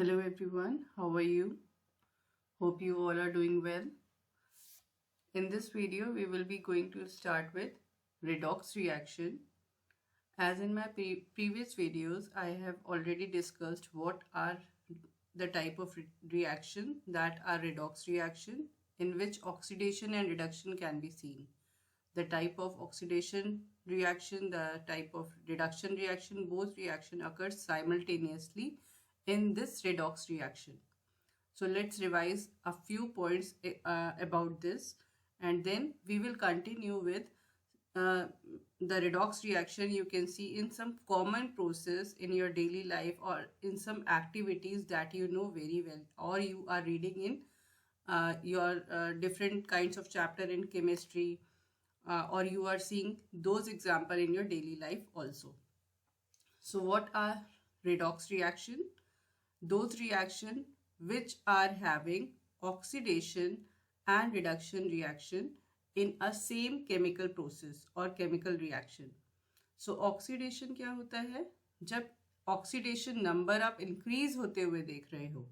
Hello everyone, how are you? Hope you all are doing well. In this video, we will be going to start with redox reaction. As in my previous videos, I have already discussed what are the type of reaction that are redox reaction, in which oxidation and reduction can be seen. The type of oxidation reaction, the type of reduction reaction, both reaction occurs simultaneously in this redox reaction. So let's revise a few points about this, and then we will continue with the redox reaction you can see in some common process in your daily life or in some activities that you know very well, or you are reading in your different kinds of chapter in chemistry, or you are seeing those example in your daily life also. So what are redox reaction? Those reaction which are having oxidation and reduction reaction in a same chemical process or chemical reaction. So oxidation क्या होता है? जब oxidation number आप increase होते हुए देख रहे हो,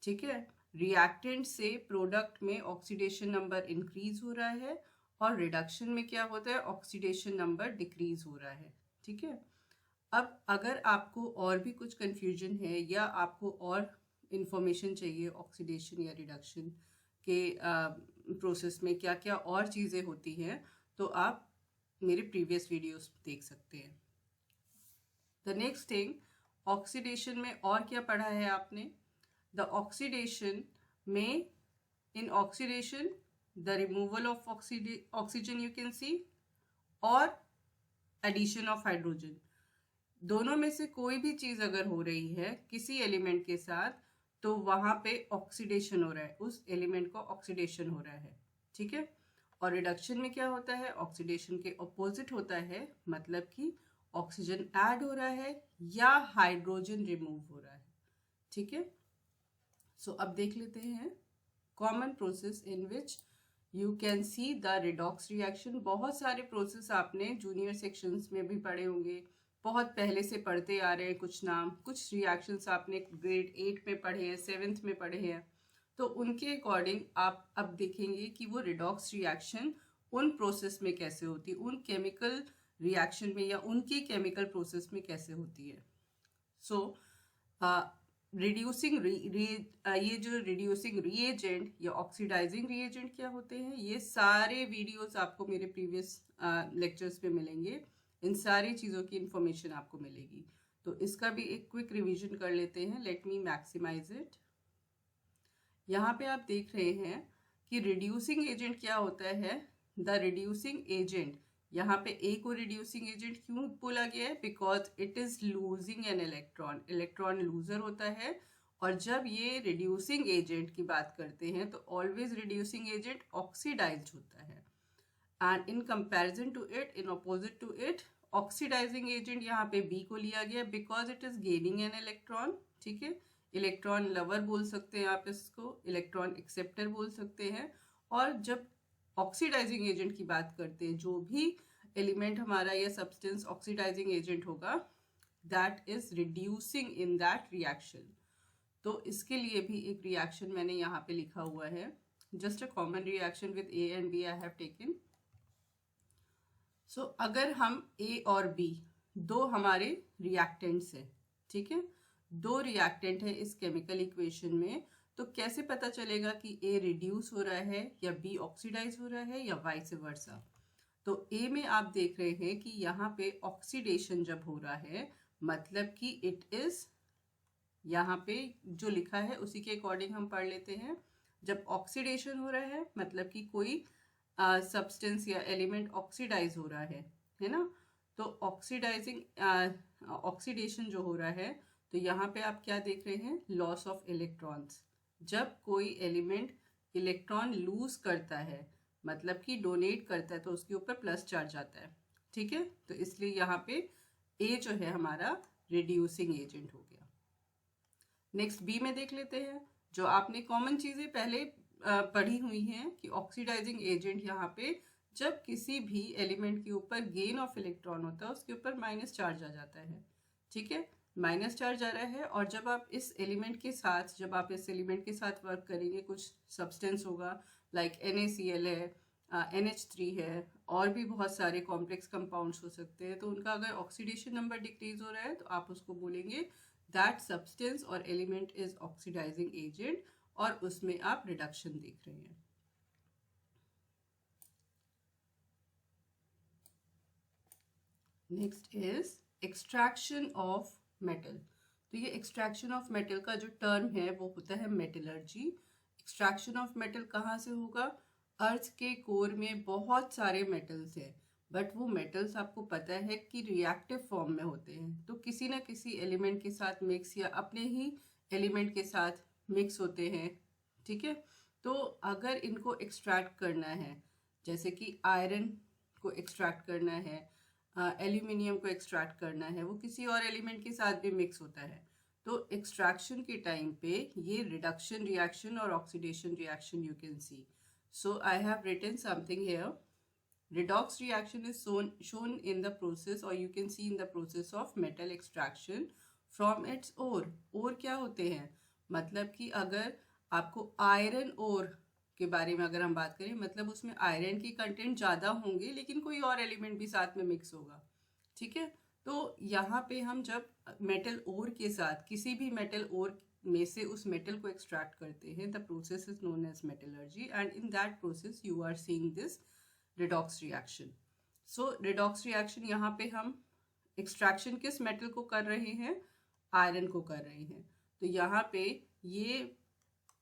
ठीक है, रिएक्टेंट से प्रोडक्ट में ऑक्सीडेशन नंबर इंक्रीज हो रहा है और रिडक्शन में क्या होता है, ऑक्सीडेशन नंबर डिक्रीज हो रहा है, ठीक है। अब अगर आपको और भी कुछ कंफ्यूजन है या आपको और इंफॉर्मेशन चाहिए ऑक्सीडेशन या रिडक्शन के प्रोसेस में क्या क्या और चीज़ें होती हैं, तो आप मेरे प्रीवियस वीडियोस देख सकते हैं। द नेक्स्ट थिंग, ऑक्सीडेशन में और क्या पढ़ा है आपने? द ऑक्सीडेशन में, in oxidation the removal of oxygen you can सी, और एडिशन ऑफ हाइड्रोजन। दोनों में से कोई भी चीज अगर हो रही है किसी एलिमेंट के साथ, तो वहां पे ऑक्सीडेशन हो रहा है, उस एलिमेंट को ऑक्सीडेशन हो रहा है, ठीक है। और रिडक्शन में क्या होता है? ऑक्सीडेशन के ऑपोजिट होता है, मतलब कि ऑक्सीजन ऐड हो रहा है या हाइड्रोजन रिमूव हो रहा है, ठीक है। सो अब देख लेते हैं common process in which you can see the redox reaction. बहुत सारे प्रोसेस आपने जूनियर सेक्शंस में भी पढ़े होंगे, बहुत पहले से पढ़ते आ रहे हैं कुछ नाम, कुछ रिएक्शंस आपने ग्रेड 8 में पढ़े हैं, 7th में पढ़े हैं, तो उनके अकॉर्डिंग आप अब देखेंगे कि वो रिडॉक्स रिएक्शन उन प्रोसेस में कैसे होती है, उन केमिकल रिएक्शन में या उनकी केमिकल प्रोसेस में कैसे होती है। सो रिड्यूसिंग ये जो रिड्यूसिंग रिएजेंट या ऑक्सीडाइजिंग रिएजेंट क्या होते हैं, ये सारे वीडियोस आपको मेरे प्रीवियस लेक्चर्स पे मिलेंगे, इन सारी चीज़ों की इंफॉर्मेशन आपको मिलेगी। तो इसका भी एक क्विक रिवीजन कर लेते हैं। Let me maximize it. यहाँ पे आप देख रहे हैं कि रिड्यूसिंग एजेंट क्या होता है। द रिड्यूसिंग एजेंट, यहाँ पे ए को रिड्यूसिंग एजेंट क्यों बोला गया है? Because it is losing an electron, electron loser होता है। और जब ये रिड्यूसिंग एजेंट की बात करते हैं तो ऑलवेज रिड्यूसिंग एजेंट ऑक्सीडाइज्ड होता है, and in comparison to it, in opposite to it, oxidizing agent यहाँ पे बी को लिया गया because it is gaining an electron, ठीक है। इलेक्ट्रॉन लवर बोल सकते हैं आप इसको, इलेक्ट्रॉन एक्सेप्टर बोल सकते हैं। और जब ऑक्सीडाइजिंग एजेंट की बात करते हैं, जो भी एलिमेंट हमारा या सब्सटेंस ऑक्सीडाइजिंग एजेंट होगा, that is reducing in that reaction. तो इसके लिए भी एक रिएक्शन मैंने यहाँ पे लिखा हुआ है, just a common reaction with A and B I have taken. So अगर हम ए और बी दो हमारे रिएक्टेंट्स हैं, ठीक है, दो रिएक्टेंट है इस केमिकल इक्वेशन में, तो कैसे पता चलेगा कि ए रिड्यूस हो रहा है या बी ऑक्सीडाइज हो रहा है या वाइस वर्सा? तो ए में आप देख रहे हैं कि यहाँ पे ऑक्सीडेशन जब हो रहा है, मतलब कि इट इज, यहाँ पे जो लिखा है उसी के अकॉर्डिंग हम पढ़ लेते हैं। जब ऑक्सीडेशन हो रहा है मतलब कि कोई सब्सटेंस या एलिमेंट ऑक्सीडाइज हो रहा है ना। तो ऑक्सीडाइजिंग ऑक्सीडेशन जो हो रहा है, तो यहाँ पे आप क्या देख रहे हैं? Loss of electrons. जब कोई एलिमेंट इलेक्ट्रॉन लूज करता है, मतलब कि डोनेट करता है, तो उसके ऊपर प्लस चार्ज आता है, ठीक है। तो इसलिए यहाँ पे ए जो है हमारा रिड्यूसिंग एजेंट हो गया। नेक्स्ट बी में देख लेते हैं, जो आपने कॉमन चीजें पहले पढ़ी हुई हैं कि ऑक्सीडाइजिंग एजेंट यहाँ पे जब किसी भी एलिमेंट के ऊपर गेन ऑफ इलेक्ट्रॉन होता है, उसके ऊपर माइनस चार्ज आ जाता है, ठीक है। माइनस चार्ज आ रहा है, और जब आप इस एलिमेंट के साथ वर्क करेंगे, कुछ सब्सटेंस होगा लाइक NaCl है, NH3 है, और भी बहुत सारे कॉम्प्लेक्स कंपाउंड्स हो सकते हैं, तो उनका अगर ऑक्सीडेशन नंबर डिक्रीज हो रहा है तो आप उसको बोलेंगे दैट सब्सटेंस और एलिमेंट इज ऑक्सीडाइजिंग एजेंट, और उसमें आप रिडक्शन देख रहे हैं। Next is extraction of metal. तो ये एक्सट्रैक्शन ऑफ मेटल का जो टर्म है वो होता है मेटलर्जी। एक्सट्रैक्शन ऑफ मेटल कहाँ से होगा? अर्थ के कोर में बहुत सारे मेटल्स हैं, बट वो मेटल्स आपको पता है कि रिएक्टिव फॉर्म में होते हैं, तो किसी ना किसी एलिमेंट के साथ मिक्स या अपने ही एलिमेंट के साथ मिक्स होते हैं, ठीक है। तो अगर इनको एक्सट्रैक्ट करना है, जैसे कि आयरन को एक्सट्रैक्ट करना है, एल्यूमिनियम को एक्सट्रैक्ट करना है, वो किसी और एलिमेंट के साथ भी मिक्स होता है, तो एक्सट्रैक्शन के टाइम पे ये रिडक्शन रिएक्शन और oxidation reaction you can see. So I have written something here. Redox reaction is shown in the process, or you can see in the process of metal extraction from its ore. ore क्या होते हैं? मतलब कि अगर आपको iron ore के बारे में अगर हम बात करें, मतलब उसमें आयरन की कंटेंट ज़्यादा होंगे लेकिन कोई और एलिमेंट भी साथ में मिक्स होगा, ठीक है। तो यहाँ पे हम जब मेटल ओर के साथ किसी भी मेटल ओर में से उस मेटल को एक्सट्रैक्ट करते हैं, the process is known as metallurgy, and in that process you are seeing this redox reaction. So redox reaction यहाँ पे हम एक्सट्रैक्शन किस मेटल को कर रहे हैं? आयरन को कर रहे हैं। तो यहाँ पे ये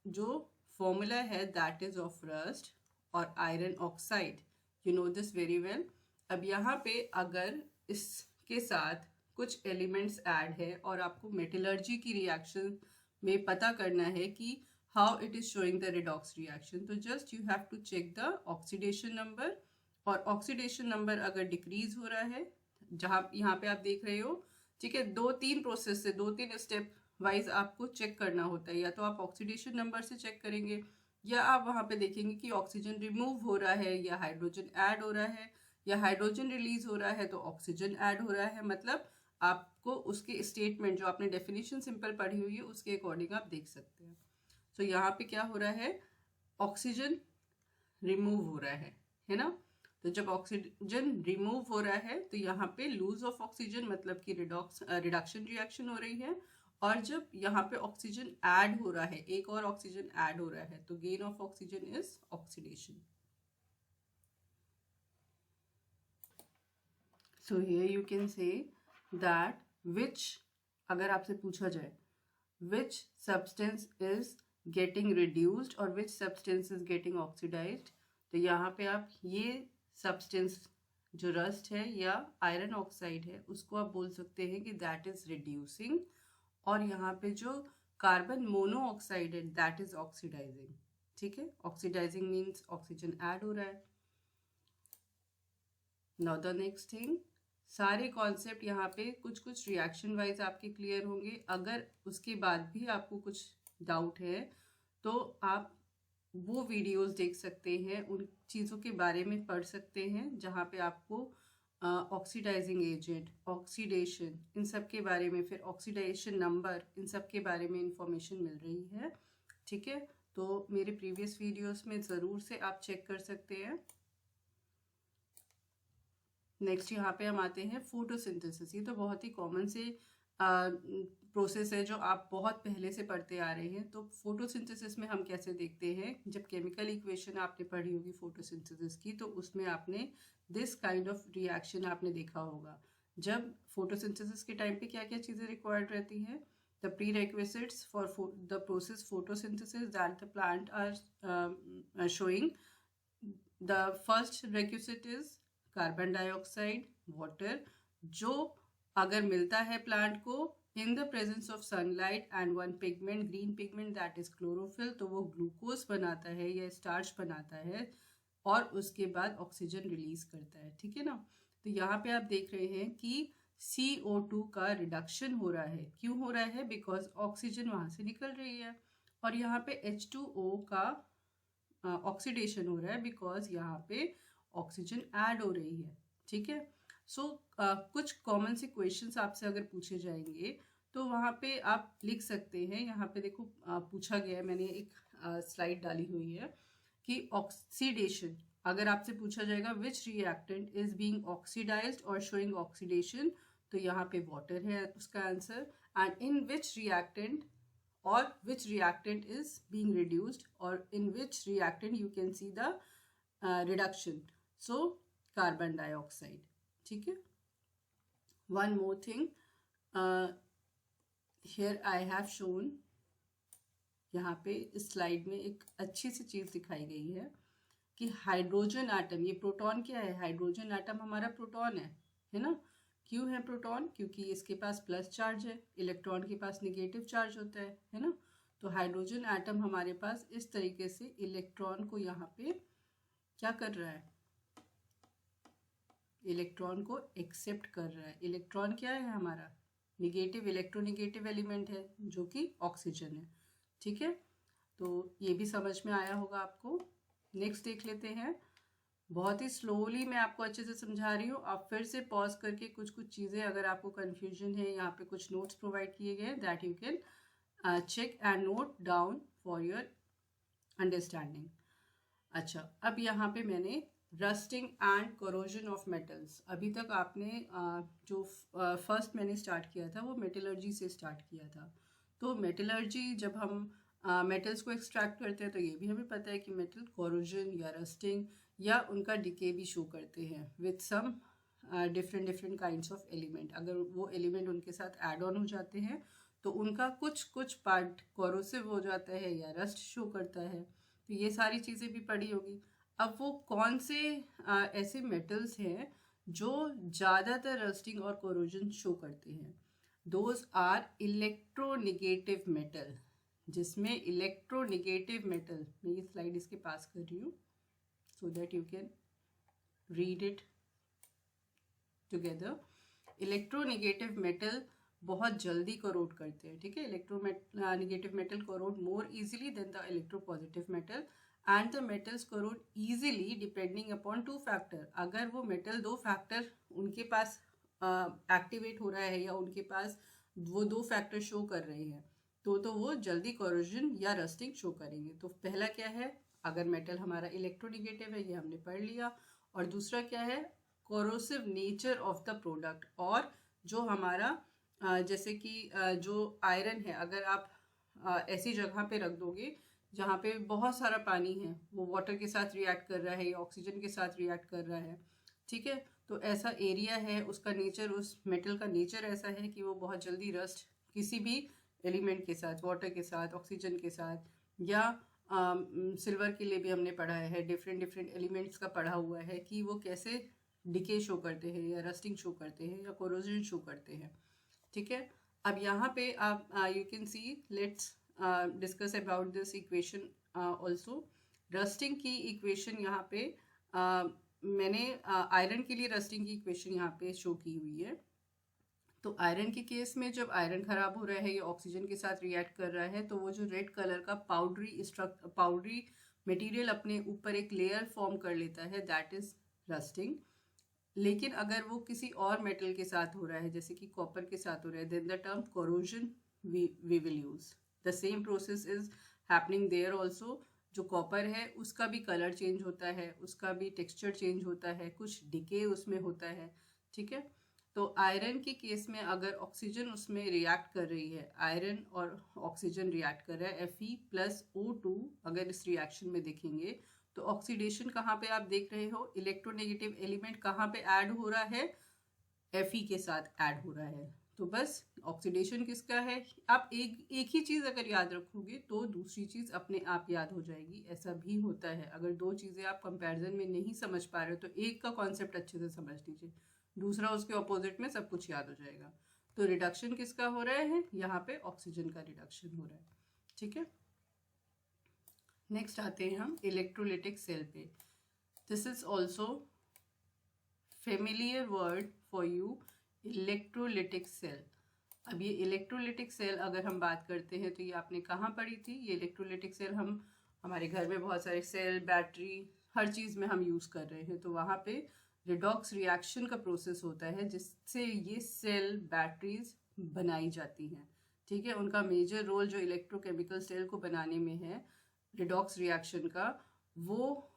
जो फॉर्मूला है दैट इज ऑफ रस्ट और iron oxide, you know this very well. अब यहाँ पे अगर इसके साथ कुछ एलिमेंट्स ऐड है और आपको मेटलर्जी की रिएक्शन में पता करना है कि how it is showing the redox reaction, तो just you have to check the oxidation number, और ऑक्सीडेशन नंबर अगर डिक्रीज हो रहा है, जहाँ यहाँ पे आप देख रहे हो, ठीक है, 2-3 प्रोसेस से 2-3 स्टेप वाइज आपको चेक करना होता है। या तो आप ऑक्सीडेशन नंबर से चेक करेंगे, या आप वहाँ पे देखेंगे कि ऑक्सीजन रिमूव हो रहा है या हाइड्रोजन ऐड हो रहा है, या हाइड्रोजन रिलीज हो रहा है तो ऑक्सीजन ऐड हो रहा है। मतलब आपको उसके स्टेटमेंट जो आपने डेफिनेशन सिंपल पढ़ी हुई है उसके अकॉर्डिंग आप देख सकते हैं। तो यहाँ पे क्या हो रहा है? ऑक्सीजन रिमूव हो रहा है ना। तो जब ऑक्सीजन रिमूव हो रहा है तो यहाँ पे लूज ऑफ ऑक्सीजन मतलब कि रिडक्शन रिएक्शन हो रही है, और जब यहाँ पे ऑक्सीजन ऐड हो रहा है, एक और ऑक्सीजन ऐड हो रहा है, तो gain of oxygen is oxidation. So here you can say that which, अगर आपसे पूछा जाए which substance is getting reduced और which substance is getting oxidized, तो यहाँ पे आप ये substance जो रस्ट है या आयरन ऑक्साइड है उसको आप बोल सकते हैं कि that is reducing, और यहाँ पे जो कार्बन मोनोऑक्साइड है that is oxidizing, ठीक है। ऑक्सीडाइजिंग मीन्स ऑक्सीजन ऐड हो रहा है। नाउ द नेक्स्ट थिंग, सारे कॉन्सेप्ट यहाँ पे कुछ कुछ रिएक्शन वाइज आपके क्लियर होंगे। अगर उसके बाद भी आपको कुछ डाउट है तो आप वो वीडियोस देख सकते हैं, उन चीज़ों के बारे में पढ़ सकते हैं जहाँ पे आपको ऑक्सीडाइजिंग एजेंट, ऑक्सीडेशन, इन सब के बारे में, फिर ऑक्सीडेशन नंबर, इन सब के बारे में इंफॉर्मेशन मिल रही है, ठीक है। तो मेरे प्रीवियस वीडियोस में ज़रूर से आप चेक कर सकते हैं। नेक्स्ट यहाँ पे हम आते हैं फोटोसिंथेसिस। ये तो बहुत ही कॉमन से प्रोसेस है जो आप बहुत पहले से पढ़ते आ रहे हैं। तो फोटोसिंथेसिस में हम कैसे देखते हैं, जब केमिकल इक्वेशन आपने पढ़ी होगी फोटोसिंथेसिस की, तो उसमें आपने दिस काइंड ऑफ रिएक्शन आपने देखा होगा। जब फोटोसिंथेसिस के टाइम पे क्या क्या चीज़ें रिक्वायर्ड रहती हैं? The prerequisites for the process photosynthesis that the plant are showing. The first requisite is carbon dioxide, water, जो अगर मिलता है प्लांट को in the presence of sunlight, and one pigment, green pigment that is chlorophyll, तो वो glucose बनाता है या स्टार्च बनाता है, और उसके बाद ऑक्सीजन रिलीज करता है, ठीक है ना। तो यहाँ पे आप देख रहे हैं कि CO2 का रिडक्शन हो रहा है। क्यों हो रहा है? बिकॉज ऑक्सीजन वहाँ से निकल रही है। और यहाँ पे H2O का ऑक्सीडेशन हो रहा है बिकॉज यहाँ पे ऑक्सीजन ऐड हो रही है, ठीक है। सो कुछ कॉमन से क्वेश्चंस आपसे अगर पूछे जाएंगे तो वहाँ पे आप लिख सकते हैं, यहाँ पे देखो पूछा गया है, मैंने एक स्लाइड डाली हुई है कि ऑक्सीडेशन, अगर आपसे पूछा जाएगा विच रिएक्टेंट इज बीइंग ऑक्सीडाइज्ड और शोइंग ऑक्सीडेशन, तो यहाँ पे वाटर है उसका answer. And in which reactant और which reactant is being reduced or in which reactant you can see the reduction, so carbon dioxide। ठीक है, one more thing, here I have shown, यहाँ पे इस स्लाइड में एक अच्छी सी चीज दिखाई गई है कि हाइड्रोजन एटम, ये प्रोटॉन क्या है, हाइड्रोजन एटम हमारा प्रोटॉन है ना। क्यों है प्रोटॉन, क्योंकि इसके पास प्लस चार्ज है, इलेक्ट्रॉन के पास नेगेटिव चार्ज होता है ना। तो हाइड्रोजन एटम हमारे पास इस तरीके से इलेक्ट्रॉन को यहाँ पे क्या कर रहा है, इलेक्ट्रॉन को एक्सेप्ट कर रहा है। इलेक्ट्रॉन क्या है हमारा, निगेटिव, इलेक्ट्रोनिगेटिव एलिमेंट है जो कि ऑक्सीजन है। ठीक है, तो ये भी समझ में आया होगा आपको। नेक्स्ट देख लेते हैं, बहुत ही स्लोली मैं आपको अच्छे से समझा रही हूँ, आप फिर से पॉज करके कुछ चीज़ें, अगर आपको कन्फ्यूजन है, यहाँ पे कुछ नोट्स प्रोवाइड किए गए हैं, that you can check and note down for your understanding. अच्छा, अब यहाँ पे मैंने rusting and corrosion of metals, अभी तक आपने जो फर्स्ट मैंने स्टार्ट किया था वो मेटलर्जी से स्टार्ट किया था। तो मेटलर्जी, जब हम मेटल्स को एक्सट्रैक्ट करते हैं तो ये भी हमें पता है कि मेटल कोरोजन या रस्टिंग या उनका डिके भी शो करते हैं with some different kinds of element. अगर वो एलिमेंट उनके साथ ऐड ऑन हो जाते हैं तो उनका कुछ पार्ट कोरोसिव हो जाता है या रस्ट शो करता है। तो ये सारी चीज़ें भी पढ़ी होगी। अब वो कौन से ऐसे मेटल्स हैं जो ज़्यादातर रस्टिंग और कोरोजन शो करते हैं, दोज आर इलेक्ट्रोनिगेटिव मेटल, जिसमें इलेक्ट्रोनिगेटिव मेटल, मैं ये स्लाइड इसके पास कर रही हूँ so that you can read it together। Electronegative metal बहुत जल्दी कोरोड करते हैं। ठीक है, electronegative metal corrode more easily than the electropositive metal and the metals corrode easily depending upon to factor. अगर वो मेटल दो फैक्टर उनके पास एक्टिवेट हो रहा है या उनके पास वो दो फैक्टर शो कर रहे हैं तो वो जल्दी कोरोजन या रस्टिंग शो करेंगे। तो पहला क्या है, अगर मेटल हमारा इलेक्ट्रोनिगेटिव है, ये हमने पढ़ लिया। और दूसरा क्या है, corrosive nature of the product, और जो हमारा जैसे कि जो आयरन है, अगर आप ऐसी जगह पे रख दोगे जहाँ पे बहुत सारा पानी है, वो वाटर के साथ रिएक्ट कर रहा है या ऑक्सीजन के साथ रिएक्ट कर रहा है, ठीक है, तो ऐसा एरिया है, उसका नेचर, उस मेटल का नेचर ऐसा है कि वो बहुत जल्दी रस्ट किसी भी एलिमेंट के साथ, वाटर के साथ, ऑक्सीजन के साथ, या सिल्वर के लिए भी हमने पढ़ा है, डिफरेंट एलिमेंट्स का पढ़ा हुआ है कि वो कैसे डिके शो करते हैं या रस्टिंग शो करते हैं या कोरोजन शो करते हैं। ठीक है, अब यहाँ पे आप you can C, let's discuss about this equation also. Rusting की इक्वेशन यहाँ पे मैंने आयरन के लिए रस्टिंग की इक्वेशन यहाँ पे शो की हुई है। तो आयरन के केस में जब आयरन खराब हो रहा है या ऑक्सीजन के साथ रिएक्ट कर रहा है तो वो जो रेड कलर का पाउडरी मटेरियल अपने ऊपर एक लेयर फॉर्म कर लेता है, दैट इज रस्टिंग। लेकिन अगर वो किसी और मेटल के साथ हो रहा है, जैसे कि कॉपर के साथ हो रहा है, then the term corrosion we will use. The same process is happening there also. जो कॉपर है उसका भी कलर चेंज होता है, उसका भी टेक्सचर चेंज होता है, कुछ डिके उसमें होता है। ठीक है, तो आयरन के केस में अगर ऑक्सीजन उसमें रिएक्ट कर रही है, आयरन और ऑक्सीजन रिएक्ट कर रहा है, Fe+O2 अगर इस रिएक्शन में देखेंगे तो ऑक्सीडेशन कहाँ पे आप देख रहे हो, इलेक्ट्रोनेगेटिव एलिमेंट कहाँ पे ऐड हो रहा है, Fe के साथ ऐड हो रहा है। तो बस ऑक्सीडेशन किसका है, आप एक ही चीज़ अगर याद रखोगे तो दूसरी चीज़ अपने आप याद हो जाएगी। ऐसा भी होता है, अगर दो चीज़ें आप कंपैरिजन में नहीं समझ पा रहे हो तो एक का कॉन्सेप्ट अच्छे से समझ लीजिए, दूसरा उसके ऑपोजिट में सब कुछ याद हो जाएगा। तो रिडक्शन किसका हो रहा है, यहाँ पे ऑक्सीजन का रिडक्शन हो रहा है। ठीक है, नेक्स्ट आते हैं हम इलेक्ट्रोलिटिक सेल पे। This is also familiar word for you, electrolytic cell. अब ये इलेक्ट्रोलिटिक सेल अगर हम बात करते हैं तो ये आपने कहाँ पढ़ी थी, ये इलेक्ट्रोलिटिक सेल हम हमारे घर में बहुत सारे सेल, बैटरी, हर चीज़ में हम यूज़ कर रहे हैं। तो वहाँ पे रिडॉक्स रिएक्शन का प्रोसेस होता है जिससे ये सेल, बैटरीज बनाई जाती हैं। ठीक है, उनका मेजर रोल जो इलेक्ट्रोकेमिकल सेल को बनाने में है रिडॉक्स रिएक्शन का, वो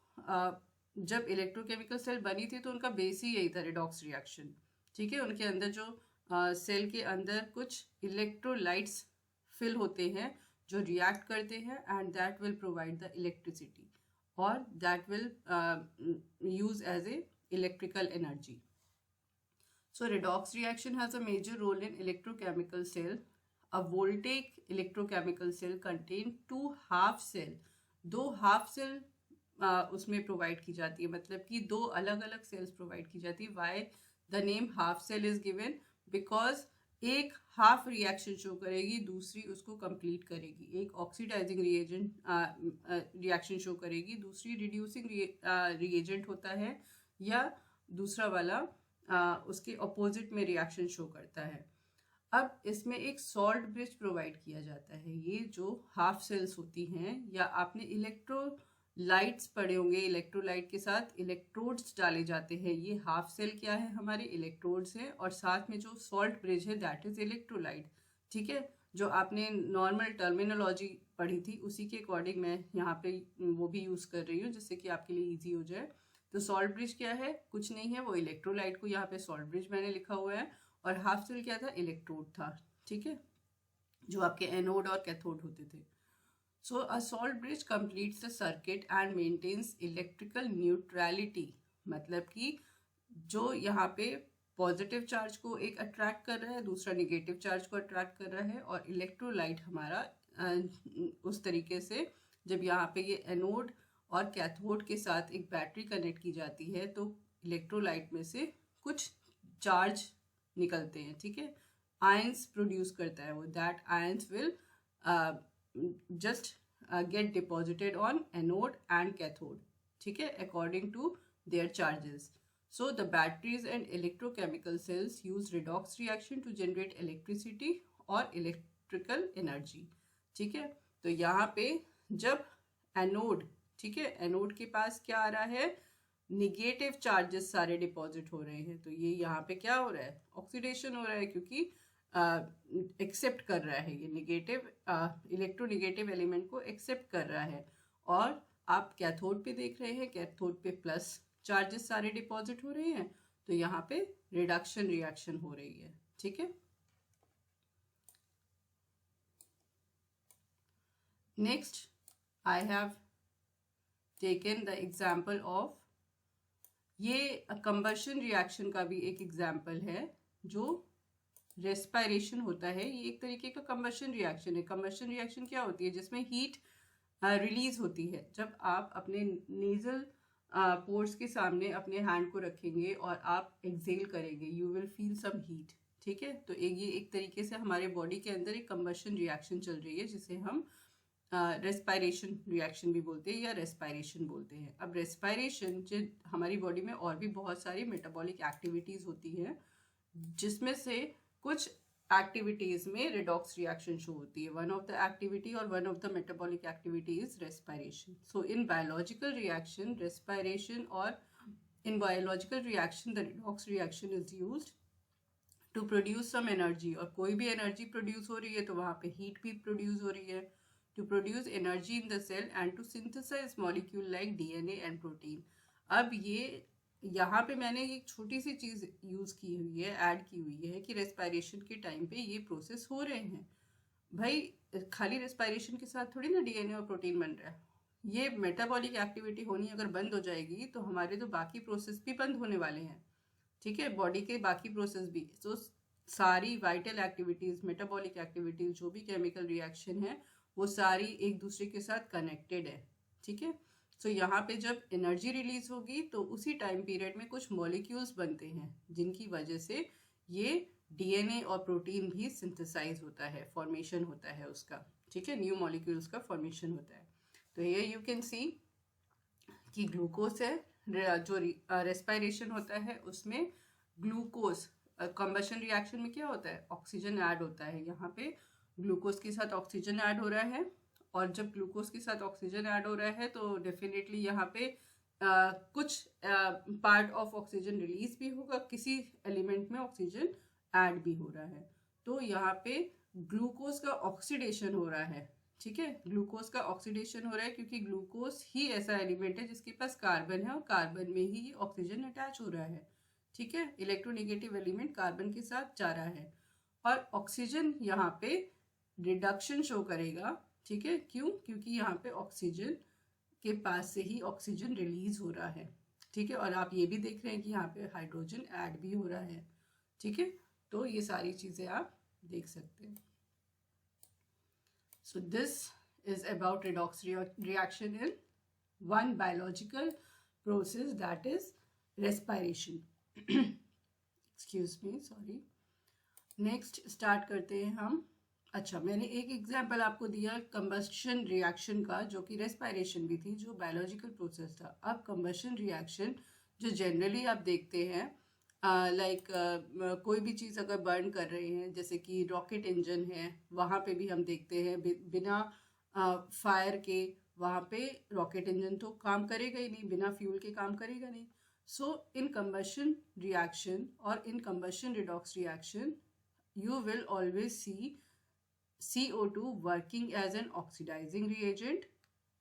जब इलेक्ट्रोकेमिकल सेल बनी थी तो उनका बेस ही यही था, रिडॉक्स रिएक्शन। ठीक है, उनके अंदर जो सेल के अंदर कुछ इलेक्ट्रोलाइट्स फिल होते हैं जो रिएक्ट करते हैं and that will provide the electricity और that will use as a electrical energy. So redox reaction has a major role in electrochemical cell. A voltaic electrochemical cell contain two half cell. दो half cell उसमें provide की जाती है, मतलब कि दो अलग अलग सेल्स प्रोवाइड की जाती है. Why the name half cell is given? Because एक हाफ रिएक्शन शो करेगी, दूसरी उसको कंप्लीट करेगी. एक ऑक्सीडाइजिंग रिएक्शन शो करेगी, दूसरी रिड्यूसिंग रिएजेंट होता है, या दूसरा वाला उसके ऑपोजिट में रिएक्शन शो करता है. अब इसमें एक सॉल्ट ब्रिज प्रोवाइड किया जाता है. ये जो हाफ सेल्स होती हैं, या आपने इलेक्ट्रोलाइट्स पढ़े होंगे, इलेक्ट्रोलाइट के साथ इलेक्ट्रोड्स डाले जाते हैं. ये हाफ सेल क्या है? हमारे इलेक्ट्रोड्स हैं, और साथ में जो सॉल्ट ब्रिज है दैट इज इलेक्ट्रोलाइट. ठीक है, जो आपने नॉर्मल टर्मिनोलॉजी पढ़ी थी उसी के अकॉर्डिंग मैं यहाँ पे वो भी यूज कर रही हूँ, जिससे कि आपके लिए ईजी हो जाए. तो सॉल्ट ब्रिज क्या है? कुछ नहीं है, वो इलेक्ट्रोलाइट को यहाँ पे सॉल्ट ब्रिज मैंने लिखा हुआ है, और हाफ सेल क्या था? इलेक्ट्रोड था. ठीक है, जो आपके एनोड और कैथोड होते थे. So a salt bridge completes the circuit and maintains electrical neutrality. मतलब कि जो यहाँ पे पॉजिटिव चार्ज को एक अट्रैक्ट कर रहा है, दूसरा निगेटिव चार्ज को अट्रैक्ट कर रहा है, और इलेक्ट्रोलाइट हमारा उस तरीके से जब यहाँ पे ये एनोड और कैथोड के साथ एक बैटरी कनेक्ट की जाती है तो इलेक्ट्रोलाइट में से कुछ चार्ज निकलते हैं. ठीक है, आयंस प्रोड्यूस करता है वो. That ions will just get deposited on anode and cathode. ठीक है, according to their charges. So the batteries and electrochemical cells use redox reaction to generate electricity और electrical energy. ठीक है, तो यहाँ पे जब एनोड, ठीक है, एनोड के पास क्या आ रहा है? निगेटिव चार्जेस सारे डिपॉजिट हो रहे हैं, तो ये यहाँ पे क्या हो रहा है? ऑक्सीडेशन हो रहा है, क्योंकि एक्सेप्ट कर रहा है ये निगेटिव इलेक्ट्रोनिगेटिव एलिमेंट को एक्सेप्ट कर रहा है. और आप कैथोड पे देख रहे हैं, कैथोड पे प्लस चार्जेस सारे डिपॉजिट हो रहे हैं, तो यहाँ पे रिडक्शन रिएक्शन हो रही है. ठीक है, next I have taken the example of, ये कंबशन रिएक्शन का भी एक एग्जाम्पल है. जो रेस्पायरेशन होता है, ये एक तरीके का कंबशन रिएक्शन है. कंबशन रिएक्शन क्या होती है? जिसमें हीट रिलीज होती है. जब आप अपने नेजल पोर्स के सामने अपने हैंड को रखेंगे और आप एक्सेल करेंगे, you will feel some heat. ठीक है, तो ये एक तरीके से हमारे बॉडी के अंदर एक कंबशन रिएक्शन चल रही है, जिसे हम रेस्पायरेशन रिएक्शन भी बोलते हैं या रेस्पायरेशन बोलते हैं. अब रेस्पायरेशन जो हमारी बॉडी में और भी बहुत सारी मेटाबॉलिक एक्टिविटीज होती हैं, जिसमें से कुछ एक्टिविटीज में रिडॉक्स रिएक्शन शो होती है. वन ऑफ द एक्टिविटी और one of the metabolic activity is respiration. So in biological reaction respiration, और in biological reaction the redox reaction is used to produce some energy. और कोई भी energy produce हो रही है तो वहां पे हीट भी प्रोड्यूस हो रही है. To produce energy in the cell and to synthesise molecule like DNA and protein. अब ये यहाँ पे मैंने एक छोटी सी चीज यूज की हुई है, ऐड की हुई है, कि रेस्पायरेशन के टाइम पे ये प्रोसेस हो रहे हैं. भाई खाली रेस्पायरेशन के साथ थोड़ी ना डीएनए और प्रोटीन बन रहा है. ये मेटाबॉलिक एक्टिविटी होनी अगर बंद हो जाएगी तो हमारे तो बाकी प्रोसेस भी बंद होने वाले हैं. ठीक है, बॉडी के बाकी प्रोसेस भी. तो सारी वाइटल एक्टिविटीज, मेटाबॉलिक एक्टिविटीज, जो भी केमिकल रिएक्शन है, वो सारी एक दूसरे के साथ कनेक्टेड है. ठीक है, सो यहाँ पे जब एनर्जी रिलीज होगी तो उसी टाइम पीरियड में कुछ मॉलिक्यूल्स बनते हैं, जिनकी वजह से ये डीएनए और प्रोटीन भी सिंथेसाइज होता है, फॉर्मेशन होता है उसका. ठीक है, न्यू मॉलिक्यूल्स का फॉर्मेशन होता है. तो ये यू कैन सी कि ग्लूकोज है, जो रेस्पायरेशन होता है उसमें ग्लूकोज, कंबशन रिएक्शन में क्या होता है? ऑक्सीजन ऐड होता है. यहाँ पे ग्लूकोज के साथ ऑक्सीजन ऐड हो रहा है, और जब ग्लूकोज के साथ ऑक्सीजन ऐड हो रहा है तो डेफिनेटली यहाँ पे कुछ पार्ट ऑफ ऑक्सीजन रिलीज भी होगा, किसी एलिमेंट में ऑक्सीजन ऐड भी हो रहा है. तो यहाँ पे ग्लूकोज का ऑक्सीडेशन हो रहा है, ठीक है। ग्लूकोज का ऑक्सीडेशन हो रहा है क्योंकि ग्लूकोज ही ऐसा एलिमेंट है जिसके पास कार्बन है और कार्बन में ही ये ऑक्सीजन अटैच हो रहा है, ठीक है। इलेक्ट्रोनेगेटिव एलिमेंट कार्बन के साथ जा रहा है और ऑक्सीजन यहाँ पे रिडक्शन शो करेगा, ठीक है। क्यों? क्योंकि यहाँ पे ऑक्सीजन के पास से ही ऑक्सीजन रिलीज हो रहा है, ठीक है। और आप ये भी देख रहे हैं कि यहाँ पे हाइड्रोजन ऐड भी हो रहा है, ठीक है। तो ये सारी चीजें आप देख सकते हैं। So this is about redox reaction in one biological process, that is respiration. Excuse me, sorry. Next start करते हैं हम। अच्छा, मैंने एक एग्जाम्पल आपको दिया कंबस्शन रिएक्शन का, जो कि रेस्पिरेशन भी थी, जो बायोलॉजिकल प्रोसेस था। अब कंबस्शन रिएक्शन जो जनरली आप देखते हैं, कोई भी चीज़ अगर बर्न कर रहे हैं, जैसे कि रॉकेट इंजन है, वहाँ पे भी हम देखते हैं बिना फायर के वहाँ पे रॉकेट इंजन तो काम करेगा ही नहीं, बिना फ्यूल के काम करेगा नहीं। सो इन कंबस्शन रिएक्शन और in combustion redox reaction you will always see CO2 working as an oxidizing reagent,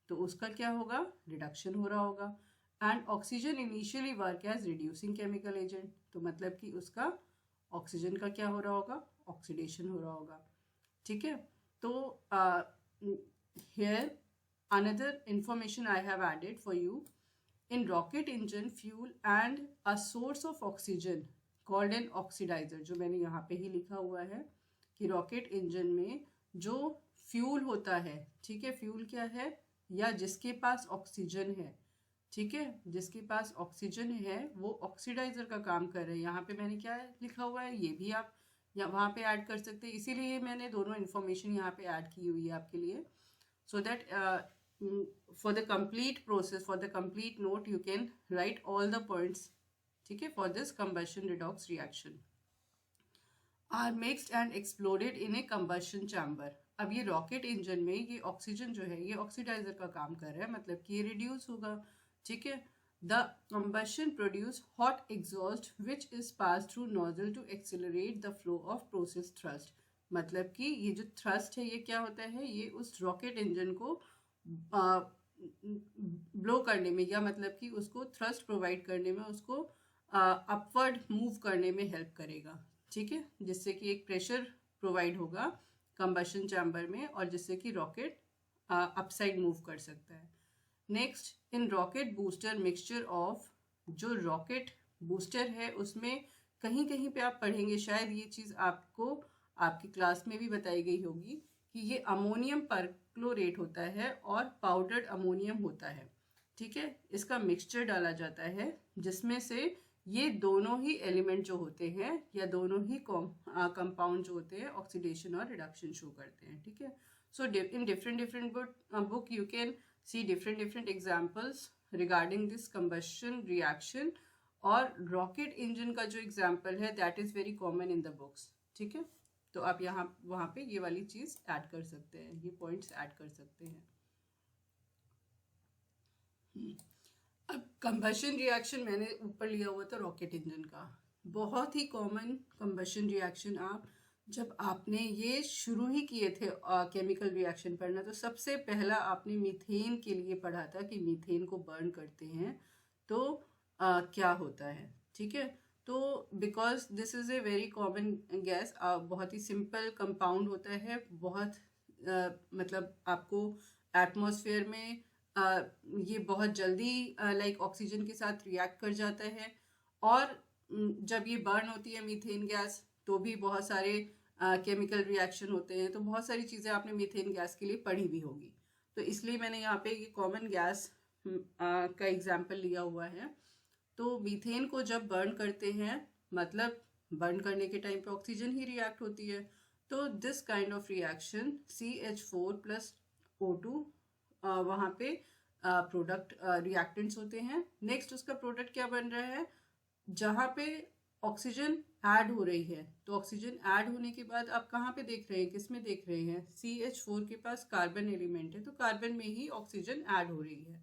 तो उसका क्या होगा? रिडक्शन हो रहा होगा। And oxygen initially work as reducing chemical agent, तो मतलब कि उसका ऑक्सीजन का क्या हो रहा होगा? ऑक्सीडेशन हो रहा होगा, ठीक है। तो here another information I have added for you. In rocket engine, fuel and a source of oxygen called an oxidizer, जो मैंने यहाँ पे ही लिखा हुआ है कि रॉकेट इंजन में जो फ्यूल होता है, ठीक है, फ्यूल क्या है? या जिसके पास ऑक्सीजन है, ठीक है, जिसके पास ऑक्सीजन है वो ऑक्सीडाइजर का काम कर रहे हैं। यहाँ पे मैंने क्या लिखा हुआ है ये भी आप वहाँ पे ऐड कर सकते हैं, इसीलिए मैंने दोनों इन्फॉर्मेशन यहाँ पे ऐड की हुई है आपके लिए, so that for the complete process, for the complete note, you can write all the points, ठीक है, for this combustion redox reaction are mixed and exploded in a combustion chamber. अब ये रॉकेट इंजन में ये oxygen जो है ये oxidiser का काम कर रहा है, मतलब कि ये रिड्यूस होगा, ठीक है। The combustion produce hot exhaust which is passed through nozzle to accelerate the flow of process thrust. मतलब कि ये जो थ्रस्ट है ये क्या होता है? ये उस रॉकेट इंजन को ब्लो करने में, या मतलब कि उसको थ्रस्ट प्रोवाइड करने में, उसको अपवर्ड मूव करने में हेल्प करेगा, ठीक है, जिससे कि एक प्रेशर प्रोवाइड होगा कंबशन चैम्बर में और जिससे कि रॉकेट अपसाइड मूव कर सकता है। Next, in rocket booster mixture of, जो रॉकेट बूस्टर है उसमें कहीं कहीं पे आप पढ़ेंगे, शायद ये चीज़ आपको आपकी क्लास में भी बताई गई होगी कि ये अमोनियम परक्लोरेट होता है और पाउडर्ड अमोनियम होता है, ठीक है। इसका मिक्सचर डाला जाता है जिसमें से ये दोनों ही एलिमेंट जो होते हैं या दोनों ही कंपाउंड जो होते हैं ऑक्सीडेशन और रिडक्शन शो करते हैं, ठीक है। So in different book you can see different examples regarding this combustion reaction, और रॉकेट इंजन का जो एग्जाम्पल है that is very common in the books, ठीक है। तो आप यहाँ वहाँ पे ये वाली चीज़ ऐड कर सकते हैं, ये पॉइंट्स ऐड कर सकते हैं। अब कंबशन रिएक्शन मैंने ऊपर लिया हुआ था रॉकेट इंजन का, बहुत ही कॉमन कंबशन रिएक्शन। आप जब आपने ये शुरू ही किए थे केमिकल रिएक्शन पढ़ना, तो सबसे पहला आपने मीथेन के लिए पढ़ा था कि मीथेन को बर्न करते हैं तो क्या होता है, ठीक है। तो because this is a very common gas, बहुत ही सिंपल कंपाउंड होता है, बहुत मतलब आपको एटमॉस्फेयर में ये बहुत जल्दी लाइक ऑक्सीजन के साथ रिएक्ट कर जाता है, और जब ये बर्न होती है मीथेन गैस तो भी बहुत सारे केमिकल रिएक्शन होते हैं। तो बहुत सारी चीज़ें आपने मीथेन गैस के लिए पढ़ी भी होगी, तो इसलिए मैंने यहाँ पे ये कॉमन गैस का एग्जाम्पल लिया हुआ है। तो मीथेन को जब बर्न करते हैं, मतलब बर्न करने के टाइम पे ऑक्सीजन ही रिएक्ट होती है, तो this kind of reaction CH4 + O2 वहाँ पे प्रोडक्ट रिएक्टेंट्स होते हैं। नेक्स्ट उसका प्रोडक्ट क्या बन रहा है? जहाँ पे ऑक्सीजन ऐड हो रही है, तो ऑक्सीजन ऐड होने के बाद आप कहाँ पे देख रहे हैं, किस में देख रहे हैं? CH4 के पास कार्बन एलिमेंट है, तो कार्बन में ही ऑक्सीजन ऐड हो रही है,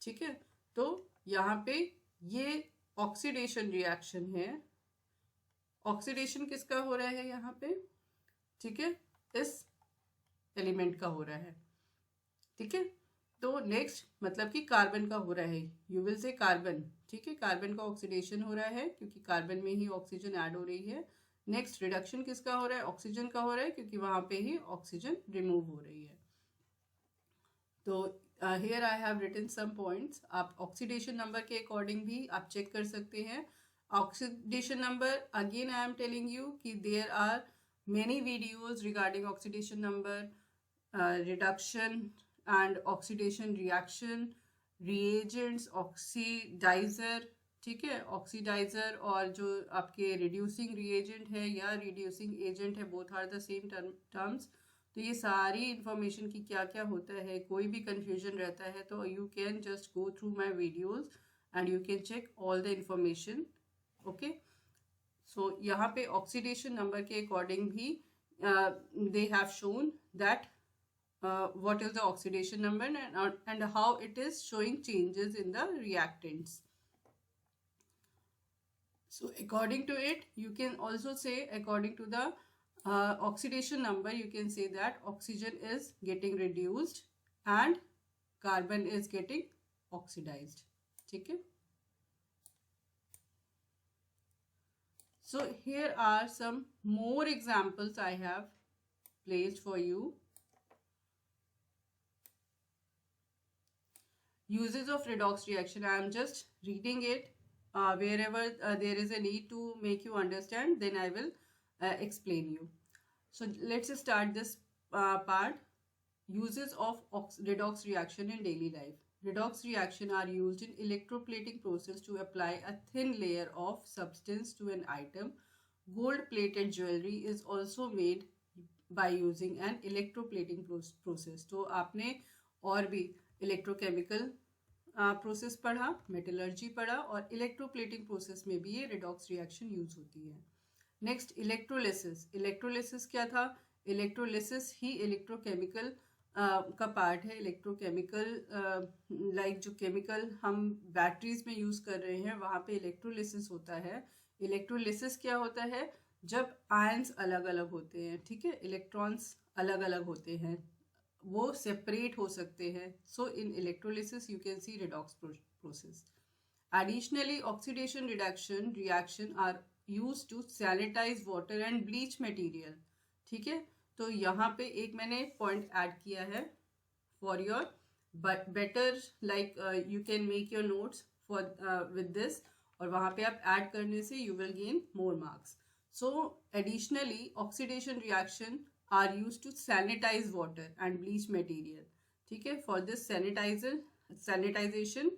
ठीक है। तो यहाँ पे ये ऑक्सीडेशन रिएक्शन है। ऑक्सीडेशन किसका हो रहा है यहाँ पे? ठीक है, इस एलिमेंट का हो रहा है। ठीक है, तो नेक्स्ट मतलब कि कार्बन का हो रहा है, यू विल से कार्बन। ठीक है, कार्बन का ऑक्सीडेशन हो रहा है क्योंकि कार्बन में ही ऑक्सीजन ऐड हो रही है। नेक्स्ट रिडक्शन किसका हो रहा है, ऑक्सीजन का हो रहा है क्योंकि वहां पे ही ऑक्सीजन रिमूव हो रही है। तो here I have written some points, आप ऑक्सीडेशन नंबर के अकॉर्डिंग भी आप चेक कर सकते हैं। Oxidation number again I am telling you कि there are many videos regarding oxidation number, reduction and oxidation reaction, reagents, oxidiser. ठीक है, ऑक्सीडाइजर और जो आपके रिड्यूसिंग रिएजेंट है या रिड्यूसिंग एजेंट है, both are the same terms. तो ये सारी इंफॉर्मेशन की क्या क्या होता है, कोई भी कंफ्यूजन रहता है तो you can just go through my videos and you can check all the information. Okay, so यहाँ पे ऑक्सीडेशन नंबर के अकॉर्डिंग भी they have shown that what is the oxidation number and how it is showing changes in the reactants. So according to it, you can also say according to the oxidation number, you can say that oxygen is getting reduced and carbon is getting oxidized. ठीक है, so here are some more examples I have placed for you. Uses of redox reaction, I am just reading it. Wherever there is a need to make you understand, then I will explain you. So let's start this part. Uses of redox reaction in daily life. Redox reaction are used in electroplating process to apply a thin layer of substance to an item. Gold plated jewelry is also made by using an electroplating process. तो आपने और भी electrochemical process पढ़ा, metallurgy पढ़ा और electroplating process में भी ये रिडॉक्स रिएक्शन यूज होती है। Next electrolysis. इलेक्ट्रोलिसिस क्या था, इलेक्ट्रोलिसिस ही इलेक्ट्रोकेमिकल का पार्ट है। इलेक्ट्रोकेमिकल लाइक जो केमिकल हम बैटरीज में यूज कर रहे हैं वहाँ पे इलेक्ट्रोलिसिस होता है। इलेक्ट्रोलिसिस क्या होता है, जब आयंस अलग अलग होते हैं, ठीक है, इलेक्ट्रॉन्स अलग अलग होते हैं, वो सेपरेट हो सकते हैं। So in electrolysis you can see redox process. Additionally oxidation reduction reaction are use to sanitize water and bleach material. ठीक है, तो यहाँ पे एक मैंने पॉइंट ऐड किया है for your better, like you can make your notes for with this, और वहाँ पे आप ऐड करने से you will gain more marks. So additionally oxidation reaction are used to sanitize water and bleach material. ठीक है, for this sanitization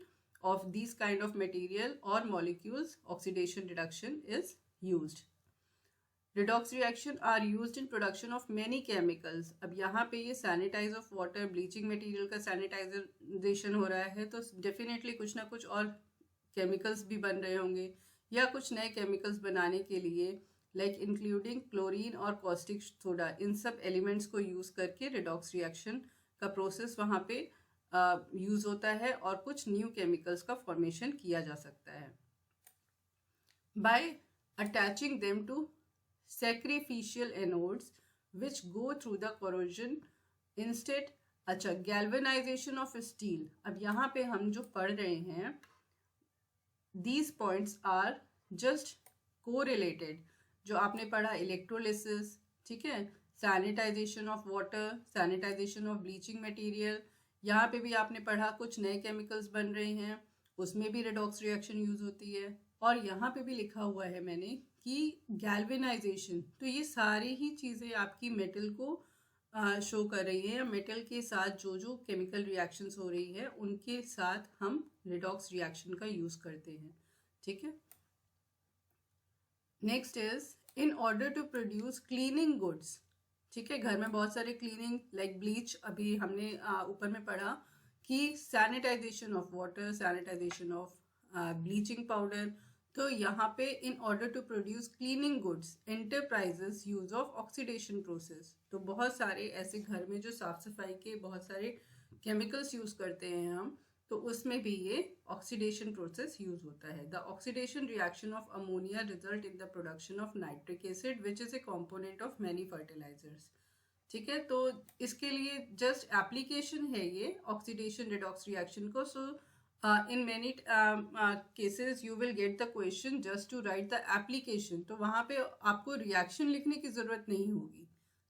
of these kind of material or molecules, oxidation reduction is used. Redox reaction are used in production of many chemicals. अब यहाँ पे ये sanitize of water, bleaching material का sanitization हो रहा है, तो definitely कुछ ना कुछ और chemicals भी बन रहे होंगे या कुछ नए chemicals बनाने के लिए लाइक इंक्लूडिंग क्लोरीन और कॉस्टिक सोडा, इन सब एलिमेंट्स को यूज करके रिडॉक्स रिएक्शन का प्रोसेस वहाँ पे यूज होता है और कुछ न्यू केमिकल्स का फॉर्मेशन किया जा सकता है by attaching them to sacrificial anodes which go through the corrosion instead. अच्छा, गैल्वेनाइजेशन ऑफ स्टील। अब यहाँ पे हम जो पढ़ रहे हैं, these points are just correlated. जो आपने पढ़ा इलेक्ट्रोलिसिस, ठीक है, sanitisation of water, sanitisation of bleaching material, यहाँ पे भी आपने पढ़ा कुछ नए केमिकल्स बन रहे हैं, उसमें भी रिडॉक्स रिएक्शन यूज होती है। और यहाँ पे भी लिखा हुआ है मैंने कि गैल्वेनाइजेशन, तो ये सारी ही चीज़ें आपकी मेटल को शो कर रही है। मेटल के साथ जो जो केमिकल रिएक्शंस हो रही है उनके साथ हम रिडॉक्स रिएक्शन का यूज करते हैं। ठीक है, next is in order to produce cleaning goods. ठीक है, घर में बहुत सारे क्लीनिंग लाइक ब्लीच, अभी हमने ऊपर में पढ़ा कि sanitisation of water, sanitisation of bleaching powder. तो यहाँ पे in order to produce cleaning goods enterprises use of oxidation process. तो बहुत सारे ऐसे घर में जो साफ सफाई के बहुत सारे केमिकल्स यूज करते हैं हम, तो उसमें भी ये ऑक्सीडेशन प्रोसेस यूज होता है. The oxidation reaction of ammonia result in the production of nitric acid which is a component of many fertilisers. ठीक है, तो इसके लिए जस्ट एप्लीकेशन है ये ऑक्सीडेशन रिडॉक्स रिएक्शन को. सो in many cases you will get the question just to write the application. तो वहाँ पे आपको रिएक्शन लिखने की ज़रूरत नहीं होगी.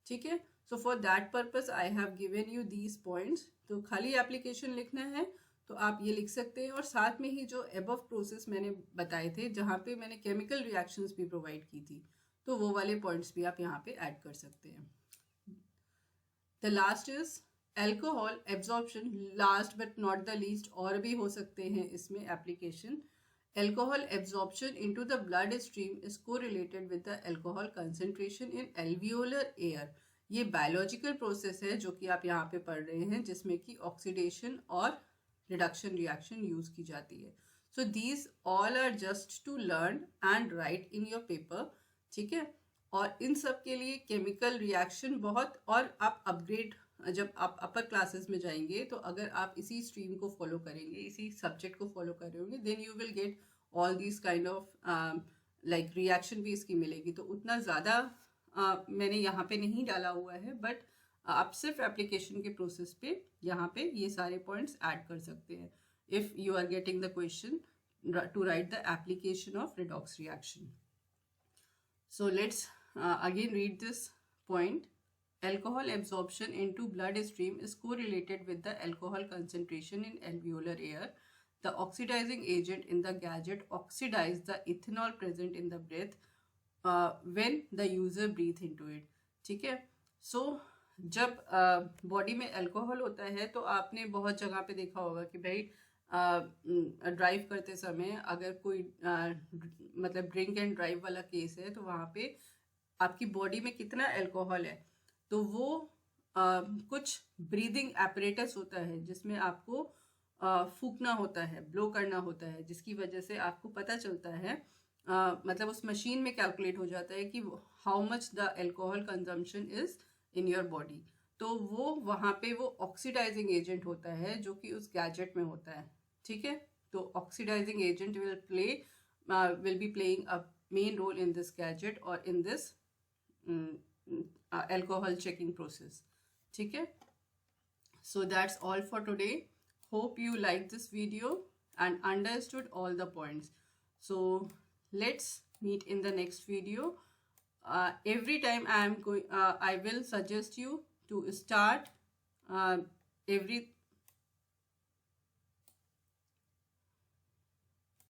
ठीक है, so for that purpose I have given you these points. तो खाली एप्लीकेशन लिखना है तो आप ये लिख सकते हैं, और साथ में ही जो above प्रोसेस मैंने बताए थे जहाँ पे मैंने केमिकल रिएक्शंस भी प्रोवाइड की थी, तो वो वाले पॉइंट्स भी आप यहाँ पे ऐड कर सकते हैं. The last is alcohol absorption. Last but not the least, और भी हो सकते हैं इसमें application. Alcohol absorption into the blood stream is correlated with the alcohol concentration in alveolar air. ये बायोलॉजिकल प्रोसेस है जो कि आप यहाँ पे पढ़ रहे हैं, जिसमें कि ऑक्सीडेशन और रिडक्शन रिएक्शन यूज की जाती है. So these all are just to learn and write in your paper. ठीक है, और इन सब के लिए केमिकल रिएक्शन बहुत, और आप अपग्रेड जब आप अपर क्लासेस में जाएंगे तो अगर आप इसी स्ट्रीम को फॉलो करेंगे, इसी सब्जेक्ट को फॉलो कर रहे होंगे, then you will get all these kind of like reaction भी इसकी मिलेगी. तो उतना ज़्यादा मैंने यहाँ पे नहीं डाला हुआ है, बट आप सिर्फ एप्लीकेशन के प्रोसेस पे यहाँ पे ये सारे पॉइंट्स ऐड कर सकते हैं if you are getting the question to write the application of redox reaction. So let's again read this point. Alcohol absorption into blood stream is correlated with the alcohol concentration in alveolar air. The oxidizing agent in the gadget oxidize the ethanol present in the breath when the user breathe into it. ठीक है, so जब body में alcohol होता है तो आपने बहुत जगह पे देखा होगा कि भाई ड्राइव करते समय अगर कोई मतलब ड्रिंक एंड ड्राइव वाला केस है तो वहाँ पे आपकी बॉडी में कितना अल्कोहल है, तो वो कुछ ब्रीदिंग एपरेटस होता है जिसमें आपको फूकना होता है, ब्लो करना होता है, जिसकी वजह से आपको पता चलता है मतलब उस मशीन में कैलकुलेट हो जाता है कि how much the alcohol consumption is in your body. तो वो वहाँ पे वो ऑक्सीडाइजिंग एजेंट होता है जो कि उस गैजेट में होता है. ठीक है, तो oxidizing agent will be playing a main role in this gadget और in this alcohol checking process. ठीक है, so that's all for today. Hope you liked this video and understood all the points. So let's meet in the next video. Every time I will suggest you to start every